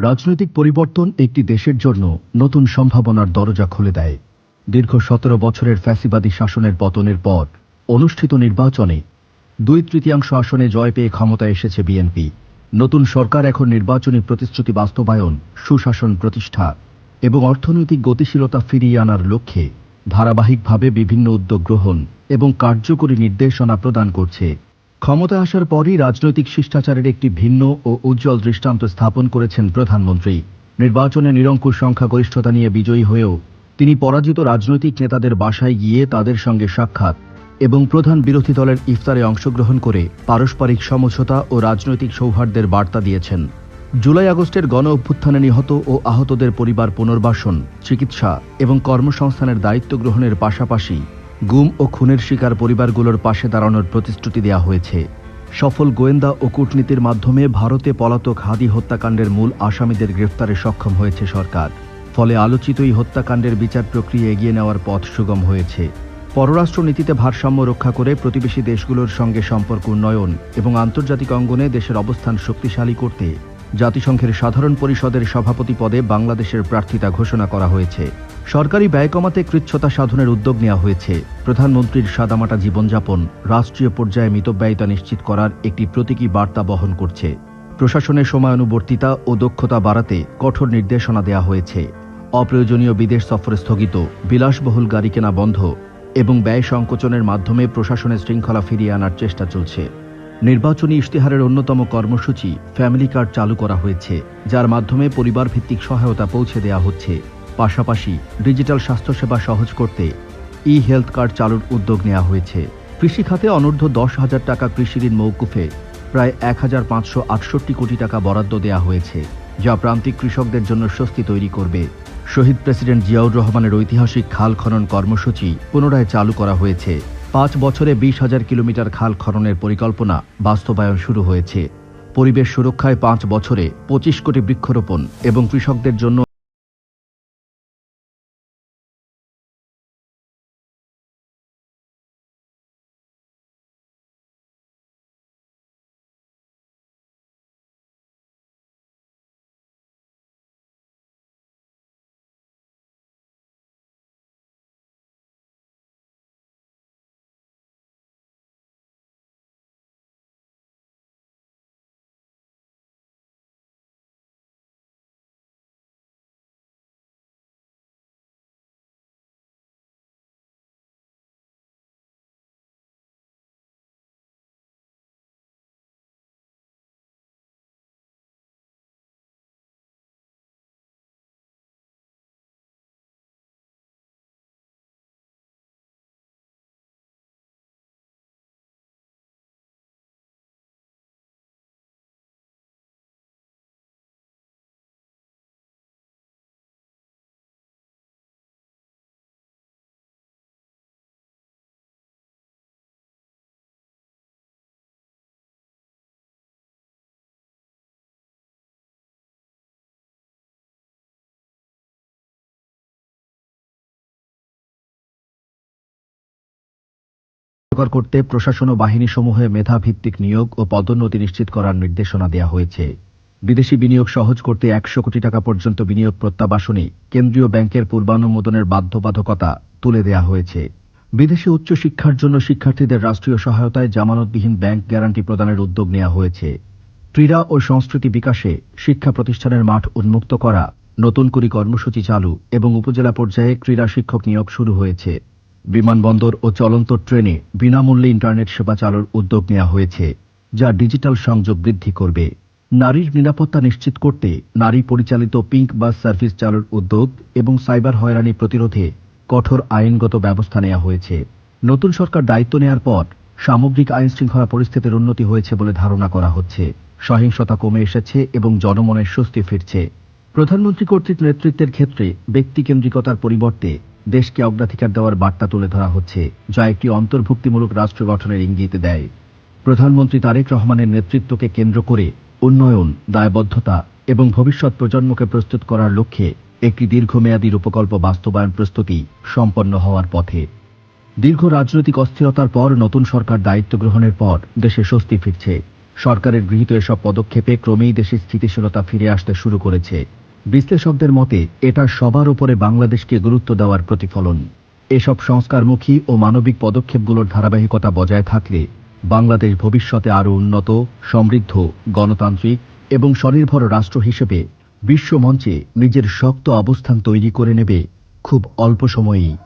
রাজনৈতিক পরিবর্তন একটি দেশের জন্য নতুন সম্ভাবনার দরজা খুলে দেয়। দীর্ঘ ১৭ বছরের ফ্যাসিবাদী শাসনের পতনের পর অনুষ্ঠিত নির্বাচনে ২/৩ আসনে জয় পেয়ে ক্ষমতায় এসেছে বিএনপি। নতুন সরকার এখন নির্বাচনী প্রতিশ্রুতি বাস্তবায়ন, সুশাসন প্রতিষ্ঠা এবং অর্থনৈতিক গতিশীলতা ফিরিয়ে আনার লক্ষ্যে ধারাবাহিকভাবে বিভিন্ন উদ্যোগ গ্রহণ এবং কার্যকরী নির্দেশনা প্রদান করছে। ক্ষমতায় আসার পরই রাজনৈতিক শিষ্টাচারের একটি ভিন্ন ও উজ্জ্বল দৃষ্টান্ত স্থাপন করেছেন প্রধানমন্ত্রী। নির্বাচনে নিরঙ্কুশ সংখ্যাগরিষ্ঠতা নিয়ে বিজয়ী হয়েও তিনি পরাজিত রাজনৈতিক নেতাদের বাসায় গিয়ে তাদের সঙ্গে সাক্ষাৎ এবং প্রধান বিরোধী দলের ইফতারে অংশগ্রহণ করে পারস্পরিক সমঝোতা ও রাজনৈতিক সৌহার্দ্যের বার্তা দিয়েছেন। জুলাই আগস্টের গণ অভ্যুত্থানে নিহত ও আহতদের পরিবার পুনর্বাসন, চিকিৎসা এবং কর্মসংস্থানের দায়িত্ব গ্রহণের পাশাপাশি গুম ও খুনের শিকার পরিবারগুলোর পাশে দাঁড়ানোর প্রতিশ্রুতি দেওয়া হয়েছে। সফল গোয়েন্দা ও কূটনীতির মাধ্যমে ভারতে পলাতক হাদি হত্যাকাণ্ডের মূল আসামিদের গ্রেফতারে সক্ষম হয়েছে সরকার। ফলে আলোচিত এই হত্যাকাণ্ডের বিচার প্রক্রিয়া এগিয়ে নেওয়ার পথ সুগম হয়েছে। পররাষ্ট্র নীতিতে ভারসাম্য রক্ষা করে প্রতিবেশী দেশগুলোর সঙ্গে সম্পর্ক উন্নয়ন এবং আন্তর্জাতিক অঙ্গনে দেশের অবস্থান শক্তিশালী করতে জাতিসংঘের সাধারণ পরিষদের সভাপতি পদে বাংলাদেশের প্রার্থিতা ঘোষণা করা হয়েছে। সরকারি ব্যয় কমাতে কৃচ্ছ্রতা সাধনের উদ্যোগ নেওয়া হয়েছে। প্রধানমন্ত্রীর সাদামাটা জীবনযাপন রাষ্ট্রীয় পর্যায়ে মিতব্যয়িতা নিশ্চিত করার একটি প্রতীকী বার্তা বহন করছে। প্রশাসনের সময়ানুবর্তিতা ও দক্ষতা বাড়াতে কঠোর নির্দেশনা দেওয়া হয়েছে। অপ্রয়োজনীয় বিদেশ সফর স্থগিত, বিলাসবহুল গাড়ি কেনা বন্ধ এবং ব্যয় সংকোচনের মাধ্যমে প্রশাসনের শৃঙ্খলা ফিরিয়ে আনার চেষ্টা চলছে। নির্বাচনী ইশতেহারের অন্যতম কর্মসূচি ফ্যামিলি কার্ড চালু করা হয়েছে, যার মাধ্যমে পরিবার ভিত্তিক সহায়তা পৌঁছে দেওয়া হচ্ছে। পাশাপাশি ডিজিটাল স্বাস্থ্যসেবা সহজ করতে হেলথ কার্ড চালুর উদ্যোগ নেওয়া হয়েছে। কৃষি খাতে অনূর্ধ্ব ১০,০০০ টাকা কৃষিঋণ মওকুফে প্রায় ১,৫৬৮ কোটি টাকা বরাদ্দ দেওয়া হয়েছে, যা প্রান্তিক কৃষকদের জন্য স্বস্তি তৈরি করবে। শহীদ প্রেসিডেন্ট জিয়াউর রহমানের ঐতিহাসিক খাল খনন কর্মসূচি পুনরায় চালু করা হয়েছে। ৫ বছরে ২০,০০০ কিলোমিটার খাল খননের পরিকল্পনা বাস্তবায়ন শুরু হয়েছে। পরিবেশ সুরক্ষায় ৫ বছরে ২৫ কোটি বৃক্ষরোপণ এবং কৃষকদের জন্য করতে প্রশাসন ও বাহিনী সমূহে মেধাভিত্তিক নিয়োগ ও পদোন্নতি নিশ্চিত করার নির্দেশনা দেওয়া হয়েছে। বিদেশি বিনিয়োগ সহজ করতে ১০০ কোটি টাকা পর্যন্ত বিনিয়োগ প্রত্যাবাসনে কেন্দ্রীয় ব্যাংকের পূর্বানুমোদনের বাধ্যবাধকতা তুলে দেওয়া হয়েছে। বিদেশে উচ্চ শিক্ষার জন্য শিক্ষার্থীদের রাষ্ট্রীয় সহায়তায় জামানতবিহীন ব্যাংক গ্যারান্টি প্রদানের উদ্যোগ নেওয়া হয়েছে। ক্রীড়া ও সংস্কৃতি বিকাশে শিক্ষা প্রতিষ্ঠানের মাঠ উন্মুক্ত করা, নতুন করে কর্মসূচি চালু এবং উপজেলা পর্যায়ে ক্রীড়া শিক্ষক নিয়োগ শুরু হয়েছে। বিমানবন্দর ও চলন্ত ট্রেনে বিনামূল্যে ইন্টারনেট সেবা চালুর উদ্যোগ নেওয়া হয়েছে, যা ডিজিটাল সংযোগ বৃদ্ধি করবে। নারীর নিরাপত্তা নিশ্চিত করতে নারী পরিচালিত পিঙ্ক বাস সার্ভিস চালুর উদ্যোগ এবং সাইবার হয়রানি প্রতিরোধে কঠোর আইনগত ব্যবস্থা নেওয়া হয়েছে। নতুন সরকার দায়িত্ব নেয়ার পর সামগ্রিক আইন শৃঙ্খলা পরিস্থিতির উন্নতি হয়েছে বলে ধারণা করা হচ্ছে। সহিংসতা কমে এসেছে এবং জনমনের স্বস্তি ফিরছে। প্রধানমন্ত্রী কর্তৃক নেতৃত্বের ক্ষেত্রে ব্যক্তিকেন্দ্রিকতার পরিবর্তে দেশকে অগ্রাধিকার দেওয়ার বার্তা তুলে ধরা হচ্ছে, যা একটি অন্তর্ভুক্তিমূলক রাষ্ট্র গঠনের ইঙ্গিত দেয়। প্রধানমন্ত্রী তারেক রহমানের নেতৃত্বকে কেন্দ্র করে উন্নয়ন, দায়বদ্ধতা এবং ভবিষ্যৎ প্রজন্মকে প্রস্তুত করার লক্ষ্যে একটি দীর্ঘমেয়াদী রূপকল্প বাস্তবায়ন প্রস্তুতি সম্পন্ন হওয়ার পথে। দীর্ঘ রাজনৈতিক অস্থিরতার পর নতুন সরকার দায়িত্ব গ্রহণের পর দেশে স্বস্তি ফিরছে। সরকারের গৃহীত এসব পদক্ষেপে ক্রমেই দেশে স্থিতিশীলতা ফিরে আসতে শুরু করেছে। বিশ্লেষকদের মতে এটা সবার উপরে বাংলাদেশকে গুরুত্ব দেওয়ার প্রতিফলন। এসব সংস্কারমুখী ও মানবিক পদক্ষেপগুলোর ধারাবাহিকতা বজায় থাকলে বাংলাদেশ ভবিষ্যতে আরও উন্নত, সমৃদ্ধ, গণতান্ত্রিক এবং স্বনির্ভর রাষ্ট্র হিসেবে বিশ্ব মঞ্চে নিজের শক্ত অবস্থান তৈরি করে নেবে খুব অল্প সময়েই।